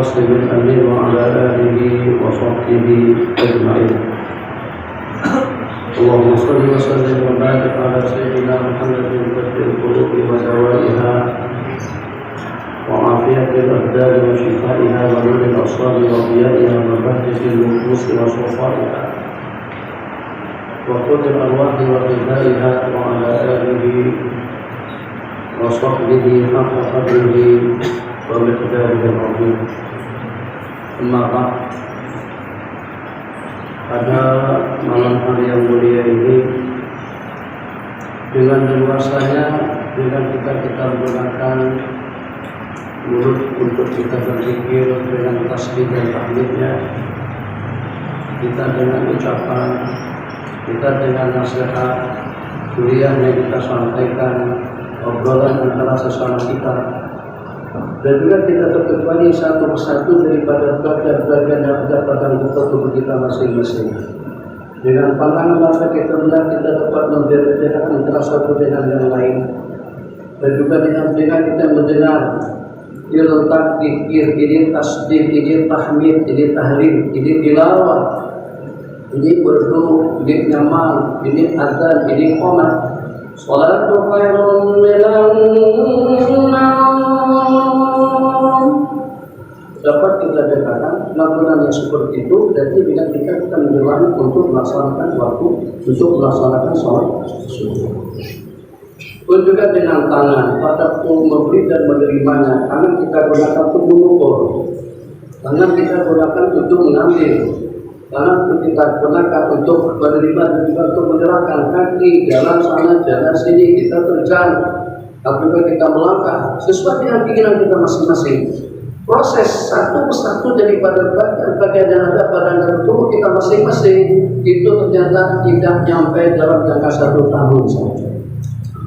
القاسم الأمين وعلى آله وصحبه أجمعين. اللهم صل وسلم وبارك على سيدنا محمد بدر القلوب ودوائها وعافية الأبدان وشفائها ونور الأبصار وضيائها وبهجة النفوس وصفائها وقود الأرواح وغذائها وعلى آله وصحبه حق قدره ومقداره العظيم. أما بعد, pada malam hari yang mulia ini, dengan leluasanya, dengan kita menggunakan mulut untuk kita berzikir dengan tasbih dan tahmidnya, kita dengan ucapan, kita dengan nasihat, kuliah yang kita sampaikan, obrolan antara sesama kita, dan juga tidak terkecuali satu persatu daripada bagian-bagian yang terdapat dalam tubuh kita masing-masing. Dengan pandangan mata kita melihat, kita dapat membedakan antara satu dengan yang lain, dan juga dengan kita mendengar ini letak zikir, ini tasbih, ini tahmid, ini tahlil, ini tilawah, ini berdoa, ini nyaman, ini azan, ini qomat. Salatu khairun minan naum. Dapat kita katakan laporan yang seperti itu berarti dengan kita menjelang untuk melaksanakan waktu, untuk melaksanakan sholat subuh. Pun juga dengan tangan, pada memberi dan menerimanya, tangan kita gunakan untuk mengukur, tangan kita gunakan untuk mengambil, tangan kita gunakan untuk menerima dan juga untuk menyerahkan. Kaki jalan sana jalan sini, kita terjang, apabila kita melangkah sesuai dengan pikiran kita masing-masing. Proses satu persatu daripada bagian yang ada pada tubuh kita masing-masing itu ternyata tidak sampai dalam jangka 1 tahun saja,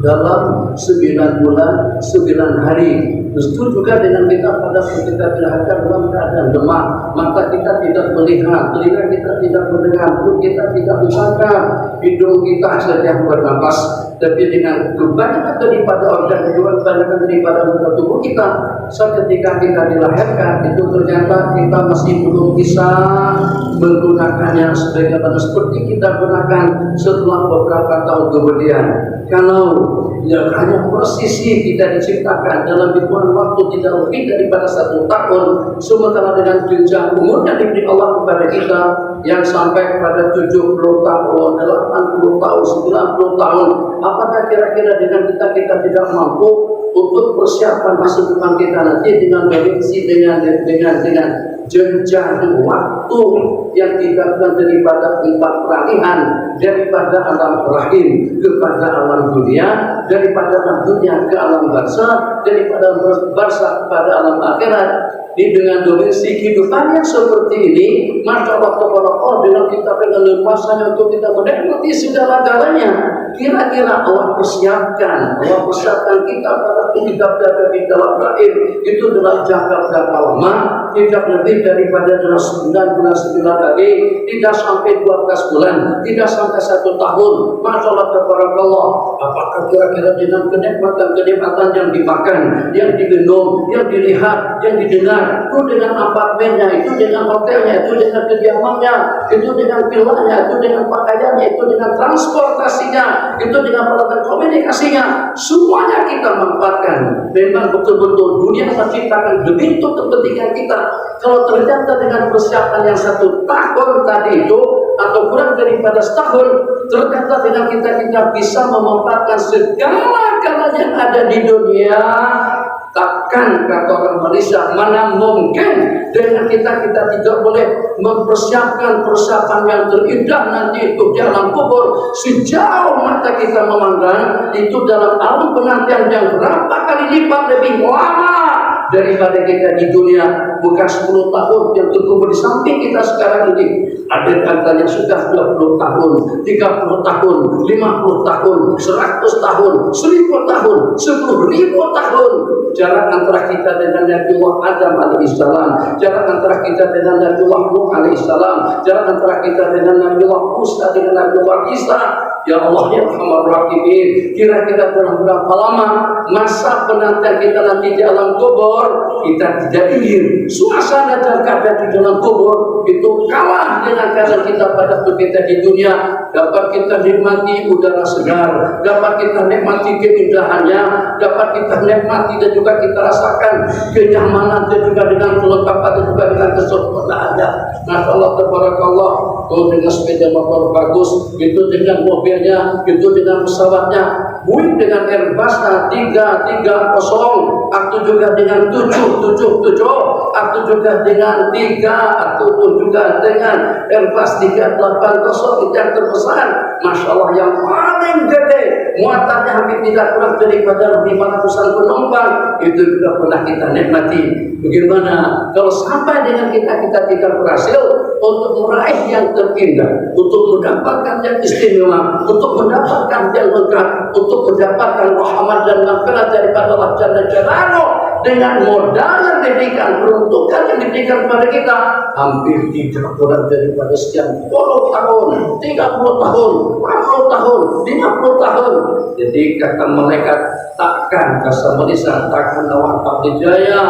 dalam 9 bulan 9 hari. Justru juga dengan kita pada ketika dilahirkan dalam keadaan demam, mata kita tidak melihat, telinga kita tidak mendengar, perut kita tidak bersangka, hidung kita saja bernapas. Tapi dengan kebanyakan daripada organ juga kebanyakan daripada anggota tubuh kita, ketika kita dilahirkan itu ternyata kita masih belum bisa menggunakannya sebagaimana seperti kita gunakan setelah beberapa tahun kemudian. Kalau yang hanya posisi kita diciptakan dalam hitungan waktu tidak lebih daripada 1 tahun, sementara dengan jenjang umur yang diberi Allah kepada kita yang sampai pada 70 tahun, 80 tahun, 90 tahun, apakah kira-kira dengan kita tidak mampu untuk persiapan masa depan kita nanti dengan prediksi dengan jenjang waktu yang diberikan daripada 4 peralihan, daripada alam rahim kepada alam dunia, daripada alam dunia ke alam barzakh, daripada barzakh kepada alam akhirat. Ini dengan dimensi kehidupan yang seperti ini, maka Allah dengan kita dengan leluasanya untuk kita menikmati segala-galanya. Kira-kira Allah persiapkan kita pada di dalam rahim itu dalam jangka berapa lama? Tidak lebih daripada 9 bulan 9 hari, tidak sampai 12 bulan, tidak sampai 1 tahun. Masya Allah, tabarakallah. Apakah kira-kira dengan kenikmatan yang dimakan, yang diminum, yang dilihat, yang didengar, itu dengan apartemennya, itu dengan hotelnya, itu dengan kediamannya, itu dengan villanya, itu dengan pakaiannya, itu dengan transportasinya, itu dengan peralatan komunikasinya, semuanya kita manfaatkan. Memang betul-betul dunia menciptakan demi untuk kepentingan kita. Kalau ternyata dengan persiapan yang 1 tahun tadi itu atau kurang daripada setahun, ternyata dengan kita bisa memanfaatkan segala-galanya yang ada di dunia, takkan kata orang Malaysia mana mungkin dengan kita tidak boleh mempersiapkan persiapan yang terindah nanti itu di alam kubur. Sejauh mata kita memandang itu dalam alam penantian yang berapa kali lipat lebih lama daripada kita di dunia. Bukan 10 tahun yang terkumpul di samping kita sekarang ini, ada katanya sudah 20 tahun, 30 tahun, 50 tahun, 100 tahun, 1000 tahun, 10.000 tahun. jarak antara kita dengan Nabiullah Adam alaihissalam, jarak antara kita dengan Nabiullah Nuh alaihissalam, jarak antara kita dengan Nabiullah Musa dengan Nabiullah Isa. Ya Allah ya Arhamar Rahimin, kira-kira dalam berapa lama masa penantian kita nanti di alam kubur? Kita tidak ingin suasana dan keadaan di dalam kubur itu kalah dengan keadaan kita pada waktu kita di dunia. Dapat kita nikmati udara segar, dapat kita nikmati keindahannya, dapat kita nikmati dan juga kita rasakan kenyamanan dan juga dengan kelengkapan dan juga dengan kesempurnaannya. Masya Allah, tabarakallah. Kalau dengan sepeda motor bagus, itu dengan mobilnya, itu dengan pesawatnya, Boeing dengan Airbusnya 330, atau juga dengan 777, atau juga dengan 3, ataupun juga dengan Airbus 380 yang terbesar. Masya Allah, yang paling gede, muatannya hampir tidak kurang daripada 500-an penumpang, itu juga pernah kita nikmati. Bagaimana kalau sampai dengan kita tidak berhasil untuk meraih yang terindah, untuk mendapatkan yang istimewa, untuk mendapatkan yang lengkap, untuk mendapatkan rahmat dan maghfirah daripada Allah Jalla Jalaluhu dengan modal yang diberikan, peruntukan yang diberikan kepada kita, hampir tidak kurang daripada sekian puluh tahun, 30 tahun, 40 tahun, 50 tahun. Jadi kata malaikat, takkan kasar melisan, takkan awak abdijaya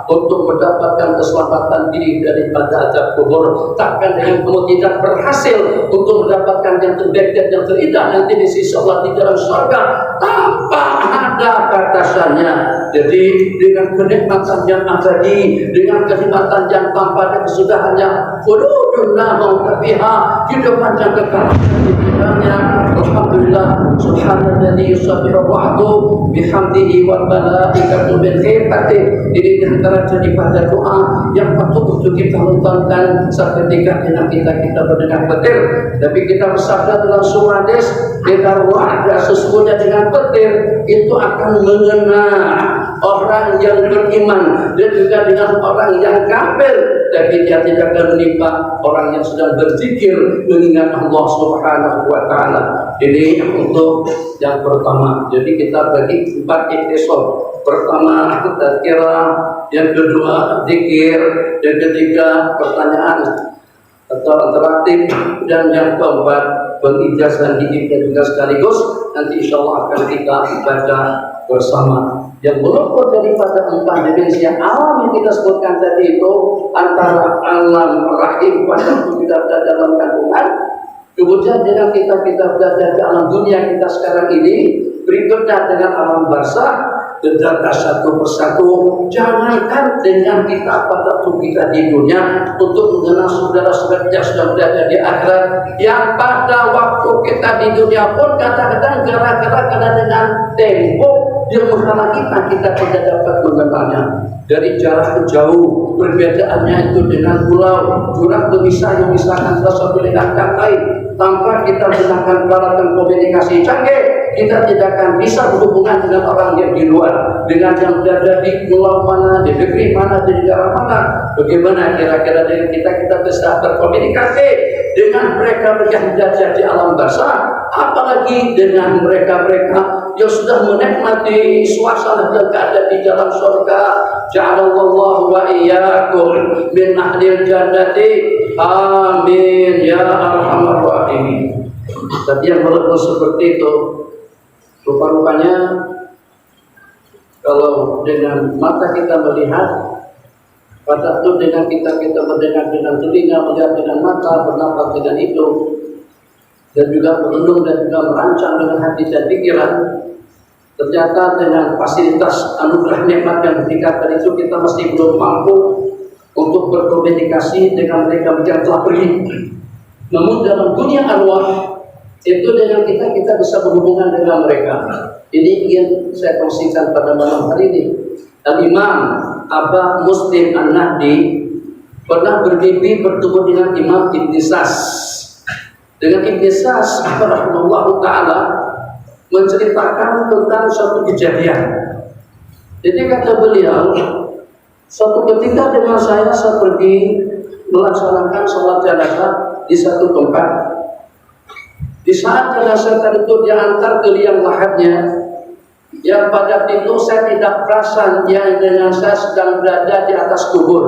untuk mendapatkan keselamatan diri daripada azab kubur. Takkan yang kamu tidak berhasil untuk mendapatkan yang terbaik dan yang terindah nanti di sisi Allah di dalam surga tanpa ada batasannya. Jadi dengan kenikmatan yang abadi, dengan kenikmatan yang tanpa ada kesudahannya, khuludunna maukabiha, kehidupan yang kekal di dalamnya. Alhamdulillah, subhanalladzi yusabbihu wahdu bihamdihi wal malaikatu min khifatihi. Ini diantara daripada doa yang patut untuk kita lontarkan seketika kita mendengar petir. Tapi kita bersabda dalam surah hadis, kita wa'ada sesungguhnya dengan petir itu akan mengena orang yang beriman dan juga dengan orang yang kafir. Tapi dia tidak akan menimpa orang yang sedang berzikir mengingat Allah Subhanahu wa Ta'ala. Ini untuk yang pertama. Jadi kita bagi 4 episode. Pertama tazkirah, yang kedua zikir, yang ketiga pertanyaan atau interaktif, dan yang keempat pengijazan hidup dan juga sekaligus nanti insya Allah akan kita baca bersama. Yang meluput daripada 4 dimensi yang alam yang kita sebutkan tadi itu, antara alam rahim pada waktu kita berada dalam kandungan, kemudian dengan kita berada di alam dunia kita sekarang ini, berikutnya dengan alam barzakh, data satu persatu. Jangankan dengan kita pada waktu kita di dunia untuk mengenal saudara-saudara yang sudah berada di akhirat, yang pada waktu kita di dunia pun kadang-kadang gara-gara dengan tembok yang menghalangi kita tidak dapat mengenalnya. Dari jarak jauh, perbedaannya itu dengan pulau, jarak berpisah yang misalkan satu dengan yang lain, tanpa kita menggunakan peralatan komunikasi canggih, kita tidak akan bisa berhubungan dengan orang yang di luar, dengan yang berada di pulau mana, di negeri mana, di negara mana. Bagaimana kira-kira dengan kita bisa berkomunikasi dengan mereka yang berada di alam barzakh, apalagi dengan mereka-mereka yang sudah menikmati suasana yang ada di dalam surga. Ja'alallahu wa iyyakum min ahlil jannati, amin ya arhamar rahimin. Tapi yang walaupun seperti itu, rupa-rupanya kalau dengan mata kita melihat, pada itu dengan kita mendengar dengan telinga, melihat dengan mata, bernafas dengan hidung, dan juga merenung dan juga merancang dengan hati dan pikiran, ternyata dengan fasilitas anugerah nikmat yang diberikan itu kita masih belum mampu untuk berkomunikasi dengan mereka yang telah pergi. Namun dalam dunia arwah itu dengan kita bisa berhubungan dengan mereka. Ini ingin saya kongsikan pada malam hari ini. Al-Imam Aba Muslim An-Nahdi pernah bermimpi bertemu dengan Imam Ibn Sas. Dengan Ibn Sas rahimahullah ta'ala menceritakan tentang suatu kejadian. Jadi kata beliau, suatu ketika dengan saya pergi melaksanakan sholat jenazah di satu tempat. Di saat jenazah itu diantar ke liang lahatnya, yang pada itu saya tidak perasan yang dengan saya sedang berada di atas kubur.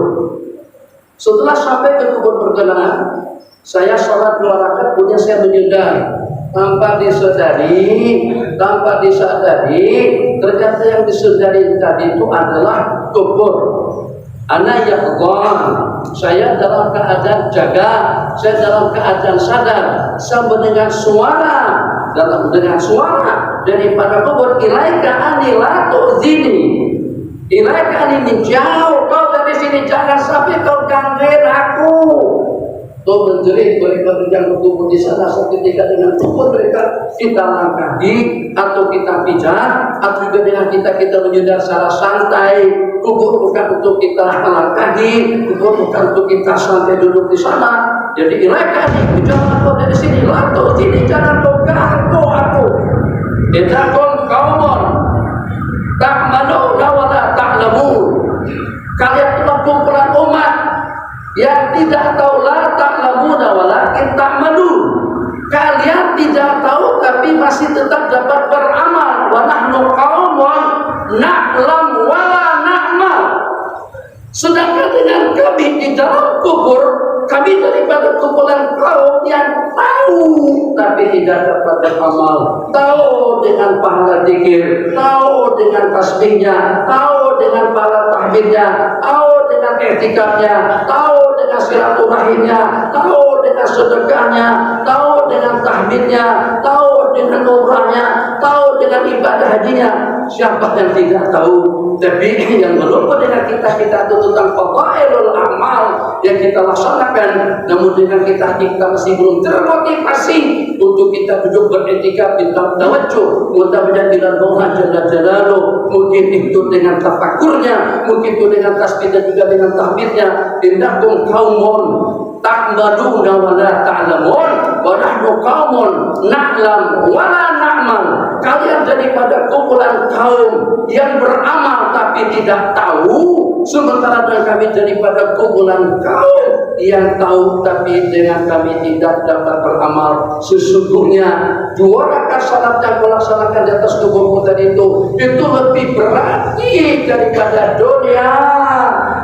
Setelah sampai ke kubur berkenaan, saya sholat 2 rakaat, kemudian saya menyadari tanpa disadari ternyata yang disadari tadi itu adalah kubur. Ana yaqdhan, saya dalam keadaan jaga, saya dalam keadaan sadar, saya mendengar suara daripada kubur, ilaika anila tu'zini, ilaika anini, jauh kau dari sini, jangan sampai kau gangguin aku. Tuh menjerit mereka yang berkumpul di sana, seketika dengan kubur mereka kita langkahi atau kita pijat, atau juga dengan kita menyadar secara santai. Kubur bukan untuk kita langkahi, kubur bukan untuk kita santai duduk di sana. Jadi mereka jangan kau dari sini, lalu sini jangan kau ganggu aku. Innakum qaumun ta'maluna wa la ta'lamun. Kalian telah kumpulan umat yang tidak tahu, la ta'lamuna walakin ta'malun. Kalian tidak tahu tapi masih tetap dapat beramal. Wa nahnu qaumun na'lam wa la na'mal. Sedangkan dengan kami di dalam kubur, kami daripada kumpulan kaum yang tahu tapi tidak dapat beramal. Tahu dengan pahala zikir, tahu dengan tasbihnya, tahu dengan pahala tahmidnya, tahu dengan etikanya, tahu dengan silaturahimnya, tahu dengan sedekahnya, tahu dengan tahmidnya, tahu dengan umrahnya, tahu dengan ibadah hajinya. Siapa yang tidak tahu? Tapi yang melupa dengan kita itu tentang fadailul amal yang kita laksanakan. Namun dengan kita masih belum termotivasi untuk kita duduk beretika bintang tawajjuh, mudah-mudahan dengan Allah Jalla Jalaluhu, mungkin itu dengan tafakurnya, mungkin itu dengan tasbih dan juga dengan tahmidnya. Innakum qaumun ta'maluna wa la ta'lamun wa nahnu qaumun na'lam wa la na'mal. Kalian daripada kumpulan kaum yang beramal tapi tidak tahu, sementara dengan kami daripada kumpulan kaum yang tahu tapi dengan kami tidak dapat beramal. Sesungguhnya 2 rakaat salat yang melaksanakan di atas kubur tadi itu lebih berarti daripada dunia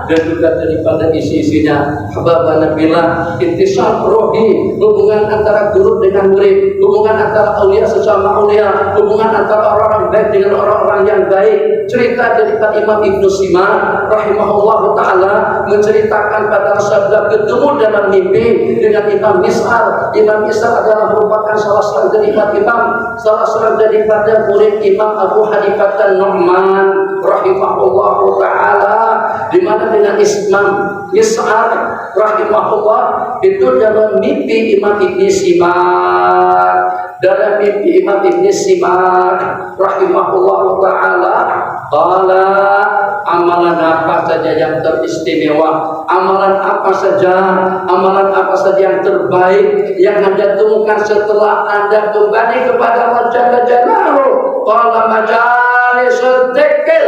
dan juga daripada isi-isinya. Hababana billah, intisal rohi, hubungan antara guru dengan murid, hubungan antara aulia sesama aulia, hubungan antara orang baik dengan orang-orang yang baik. Cerita daripada Imam Ibnu Simak rahimahullah ta'ala menceritakan pada sabda ketemu dalam mimpi dengan Imam Mis'ar. Imam Mis'ar adalah merupakan salah seorang daripada murid Imam Abu Hanifah An-Nu'man rahimahullah ta'ala, di mana dengan Imam Mis'ar rahimahullah itu dalam mimpi Imam Ibnu Simak, dalam mimpi Imam Ibnu Simak rahimahullah ta'ala, qala, amalan apa saja yang teristimewa, amalan apa saja yang terbaik yang Anda temukan setelah Anda kembali kepada Allah Jalla Jalaluhu. Qala majalisul dzikr,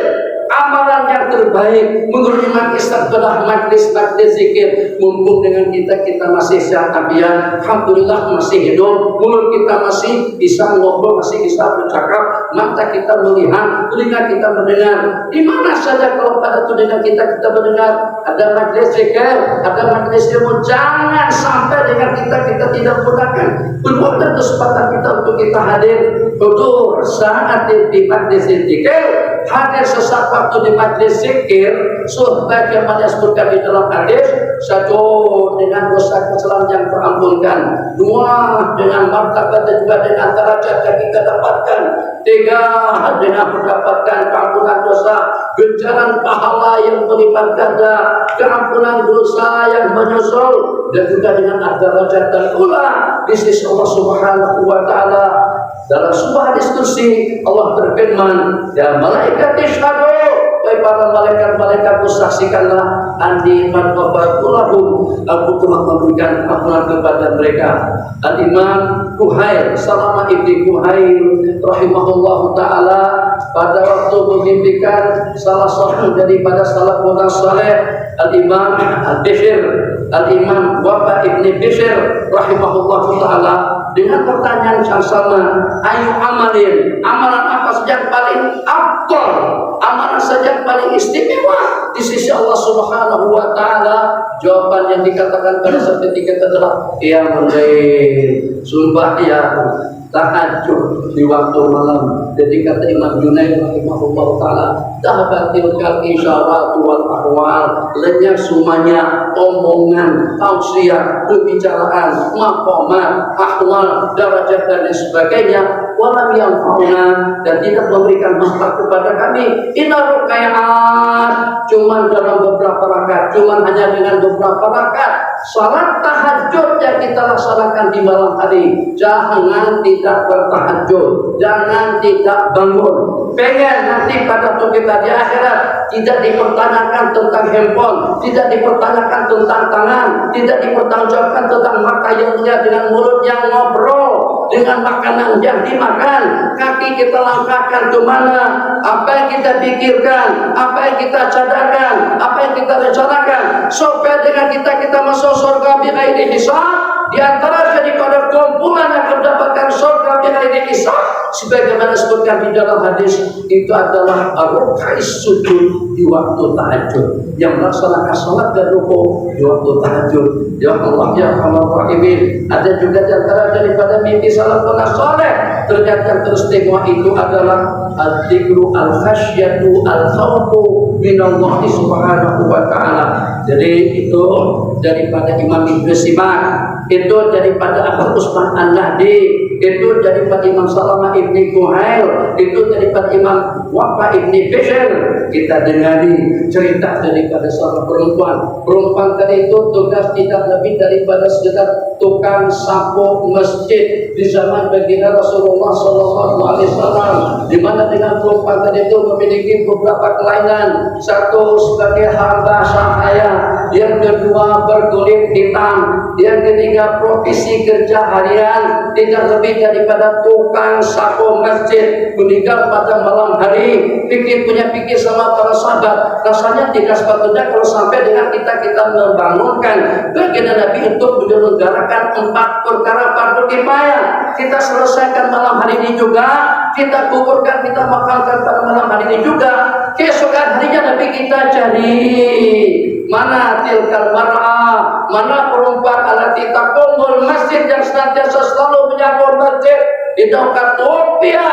amalan yang terbaik menurut Imam Ishaq adalah majlis zikir. Mumpung dengan kita masih sehat afiat, alhamdulillah masih hidup, mulut kita masih bisa ngobrol, masih bisa bercakap, mata kita melihat, telinga kita mendengar. Di mana saja kalau pada telinga kita mendengar ada majlis zikir, ada majlis ilmu, jangan sampai dengan kita tidak gunakan berbuat kesempatan kita untuk kita hadir duduk saat di majlis zikir, hadir sesaat waktu di majlis zikir, sebagaimana disebutkan di dalam hadis, satu dengan dosa kesalahan yang terampunkan, 2 dengan martabat dan juga dengan derajat yang kita dapatkan, 3 dengan mendapatkan keampunan dosa, ganjaran pahala yang berlipat ganda, keampunan dosa yang menyusul, dan juga dengan derajat terula di sisi Allah Subhanahu wa taala. Dalam sebuah hadis kursi Allah berfirman, ya malaikat isyhadu, wahai para malaikat saksikanlah, andi man ghafartu, aku telah memberikan ampunan kepada mereka. Al-Imam Kuhail, Salamah ibni Kuhail rahimahullah ta'ala, pada waktu memimpikan salah seorang daripada salafun saleh, Al-Imam Al-Bishr, Al-Imam Wafa ibni Bishr rahimahullah ta'ala, dengan pertanyaan yang sama, ayu amalin, amalan apa saja yang paling afdal, amalan saja yang paling istimewa di sisi Allah Subhanahu wa taala? Jawaban yang dikatakan pada saat ketika adalah qiyamul lail, sembahyang tahajud di waktu malam. Jadi kata Imam Junaid rahimahullah taala, dhahabatil kal isyarat wal ahwal, lenyap semuanya omongan, tausiah, pembicaraan, maqamat, ahwal, derajat dan sebagainya, walam yanfa'una, dan tidak memberikan manfaat kepada kami. Inna rukai'at, cuman dalam beberapa rakaat, cuman hanya dengan beberapa rakaat salat tahajud yang kita laksanakan di malam hari. Jangan tidak bertahajud, jangan tidak bangun. Pengen nanti pada waktu kita di akhirat tidak dipertanyakan tentang handphone, tidak dipertanyakan tentang tangan, tidak dipertanggungjawabkan tentang mata yang melihat dengan mulut yang ngobrol, dengan makanan yang dimakan, kaki kita langkahkan ke mana, apa yang kita pikirkan, apa yang kita cadangkan, apa yang kita rencanakan, supaya dengan kita masuk surga bighairi hisab. Di antara daripada kumpulan yang mendapatkan surga bighairi hisab, sebagaimana disebutkan di dalam hadis, itu adalah rukais sujud di waktu tahajud, yang melaksanakan salat dan rukuk di waktu tahajud. Ya Allah ya Rahman Rahimin. Ada juga di antara daripada mimpi salafun saleh, ternyata teristimewa itu adalah al-dzikru al-khasyatu al-khawfu minallahi subhanahu wa ta'ala. Jadi itu daripada Imam Ibnu Simak, itu daripada Abu Usman An-Nahdi, itu daripada Imam Salamah Ibni Kuhail, itu daripada Imam Wafa Ibni Bishr. Kita dengari cerita daripada seorang perempuan tadi itu tugas tidak lebih daripada sekedar tukang sapu masjid di zaman baginda Rasulullah SAW, di mana dengan perempuan tadi itu memiliki beberapa kelainan. Satu, sebagai hamba sahaya; yang kedua, berkulit hitam; yang ketiga, profesi kerja harian tidak lebih daripada tukang sapu masjid. Meninggal pada malam hari. Punya pikir sama para sahabat, rasanya tidak sepatutnya kalau sampai dengan kita membangunkan baginda Nabi untuk menyelenggarakan 4 perkara fardu kifayah. Kita selesaikan malam hari ini juga, kita kuburkan, kita makamkan pada malam hari ini juga. Keesokan harinya Nabi kita cari mana tilkal mar'ah, mana perempuan alati taqumul masjid, yang senantiasa selalu menjaga masjid. Hidupkan topia,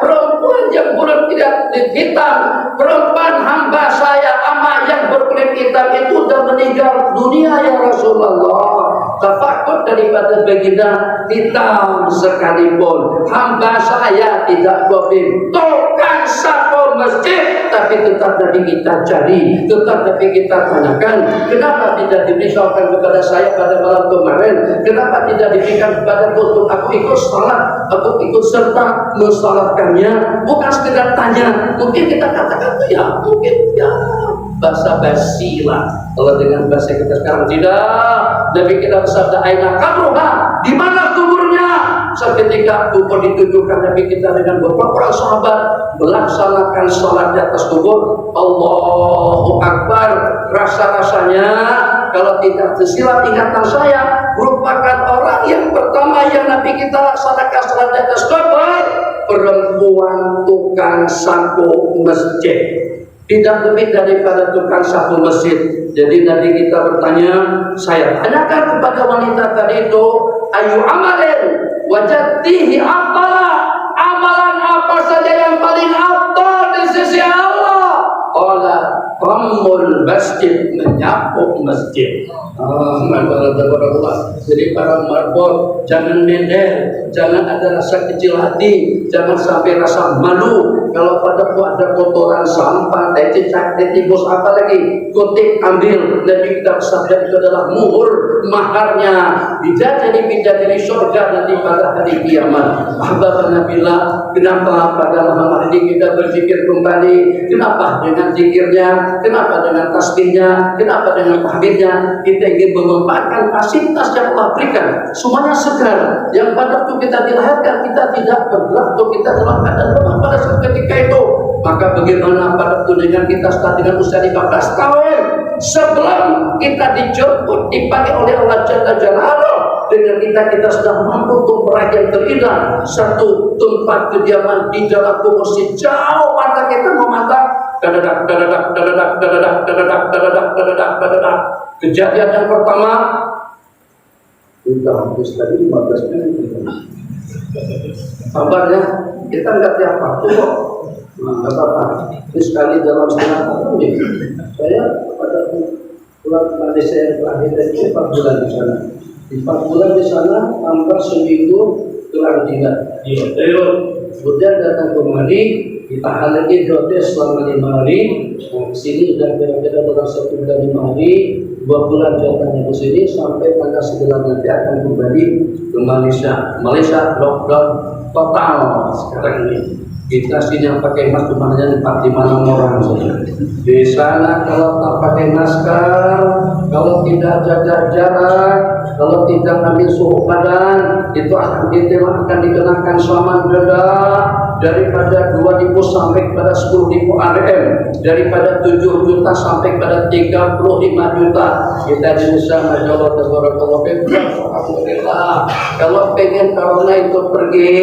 perempuan yang berkulit hitam, perempuan hamba saya Amah yang berkulit hitam itu sudah meninggal dunia ya Rasulullah. Takut daripada baginda hitam sekalipun, hamba saya tidak boleh tukang sapu masjid, tapi tetap Nabi kita cari, tetap Nabi kita tanyakan, kenapa tidak diberitahukan kepada saya pada malam kemarin, kenapa tidak diberikan kepada untuk aku ikut salat, aku ikut serta mensalatkannya. Bukan sekedar tanya, mungkin kita katakan itu ya, mungkin ya basa-basi lah. Kalau dengan bahasa kita sekarang tidak. Nabi kita bersabda, aina kabruha, di mana kuburnya? Seketika kubur ditunjukkan Nabi kita dengan beberapa sahabat melaksanakan sholat di atas kubur. Allahu Akbar. Rasa-rasanya kalau tidak tersilat ingatan saya, merupakan orang yang pertama yang Nabi kita laksanakan sholat di atas kubur, perempuan tukang sapu masjid. Tidak lebih daripada tukang sapu masjid. Jadi Nabi kita bertanya, saya tanyakan kepada wanita tadi itu, ayu amalin wajatihi apalah, amalan apa saja yang paling afdal di sisi Allah? Qala qammul masjid, menyapu masjid. Jadi para marbot, jangan minder, jangan ada rasa kecil hati, jangan sampai rasa malu. Kalau pada ada kotoran sampah, cicak, tikus, apa lagi, kutip ambil. Nabi kita bersabda itu adalah muhur maharnya bidadari surga nanti pada hari kiamat. Ahbabana billah, kenapa pada malam hari ini kita berzikir kembali? Kenapa dengan zikirnya? Kenapa dengan tasbihnya? Kenapa dengan tahmidnya? Kita ingin memanfaatkan fasilitas yang Allah berikan, semuanya segar. Yang pada waktu kita dilahirkan kita tidak bergerak, kita dalam keadaan lemah pada saat ketika itu. Maka bagaimana pada waktu dengan kita start dengan usia 15 tahun, sebelum kita dijemput dipanggil oleh Allah Jalla Jalaluhu, dengan kita sudah mampu untuk meraih yang terindah, satu tempat kediaman di dalam kubur si jauh mata kita memandang kejadian yang pertama sudah habis tadi 15 menit. Kabarnya kita nggak tiap waktu kok. Nggak apa-apa. Sekali dalam setengah tahun ya. Saya pada bulan Malaysia terakhir itu 4 bulan di sana. Di 4 bulan di sana hampir seminggu karantina. Kemudian datang kemari, ditahan lagi di hotel selama 5 hari. Di sini sudah kira-kira dalam 1 bulan 5 hari. 2 bulan jatahnya di sini sampai tanggal 9 nanti akan kembali ke Malaysia. Malaysia lockdown total sekarang ini. Kita sini yang pakai masker hanya 45 orang saja. Di sana kalau tak pakai masker, kalau tidak jaga jarak, kalau tidak ambil suhu badan, itu akan dikenakan saman denda daripada 2.000 sampai pada 10.000 RM, daripada 7 juta sampai pada 35 juta. Kita di sana jawab alhamdulillah. Kalau pengen corona itu pergi,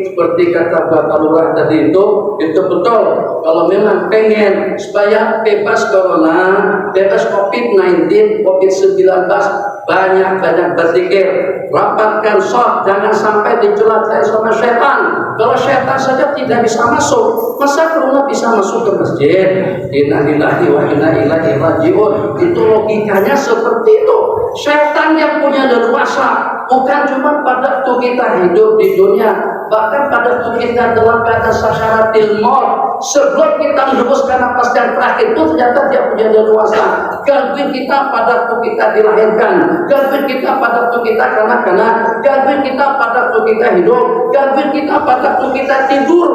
seperti kata Bapak Lurah tadi itu betul. Kalau memang pengen supaya bebas corona, bebas COVID-19, COVID-19, banyak berzikir, rapatkan sholat, jangan sampai dijelakai sama setan. Kalau setan saja tidak bisa masuk, masa corona bisa masuk ke masjid? Inna lillahi wa inna ilaihi raji'un. Itu logikanya seperti itu. Setan yang punya leluasa bukan cuma pada waktu kita hidup di dunia, bahkan pada waktu kita dalam keadaan sasyaratil maut, sebelum kita menghembuskan napas yang terakhir itu ternyata dia punya leluasa. Gangguin kita pada waktu kita dilahirkan, gangguin kita pada waktu kita kanak-kanak, gangguin kita pada waktu kita hidup, gangguin kita pada waktu kita tidur,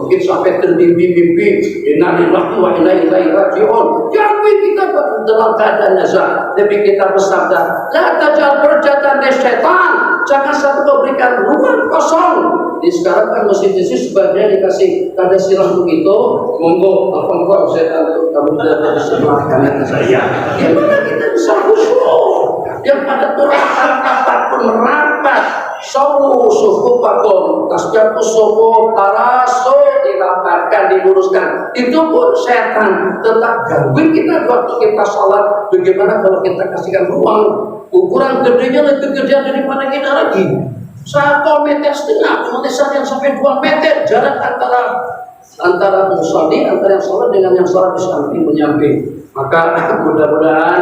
mungkin sampai termimpi-mimpi. Inna lillahi wa inna ilaihi raji'un. Gangguin kita dalam keadaan nazar. Tapi kita bersabda, la tajal perjalanan setan, jangan satu memberikan ruang kosong. Di sekarang kan masjid-masjid sebagian dikasih tanda silang begitu, monggo alhamdulillah saya untuk kamu tidak sebelah kanan saya. Gimana kita bisa khusyuk? Yang pada turun apapun merapat, sawu suku pakom, tasjatu suku taraso dirapatkan, diluruskan. Itu pun setan tetap gangguin kita waktu kita sholat. Bagaimana kalau kita kasihkan ruang ukuran gedenya lebih gede daripada kita lagi? 1,5 meter, yang sampai 2 meter jarak antara musalli, antara yang sholat dengan yang sholat di samping menyamping. Maka mudah-mudahan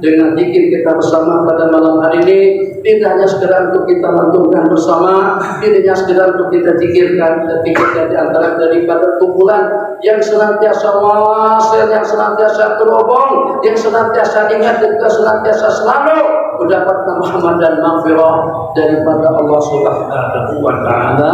dengan zikir kita bersama pada malam hari ini tidak hanya sekedar untuk kita lantunkan bersama, tidak hanya sekedar untuk kita zikirkan, tapi kita di antara daripada kumpulan yang senantiasa wasil, yang senantiasa terhubung, yang senantiasa ingat dan juga senantiasa selalu mendapatkan rahmat dan maghfirah daripada Allah Subhanahu wa taala.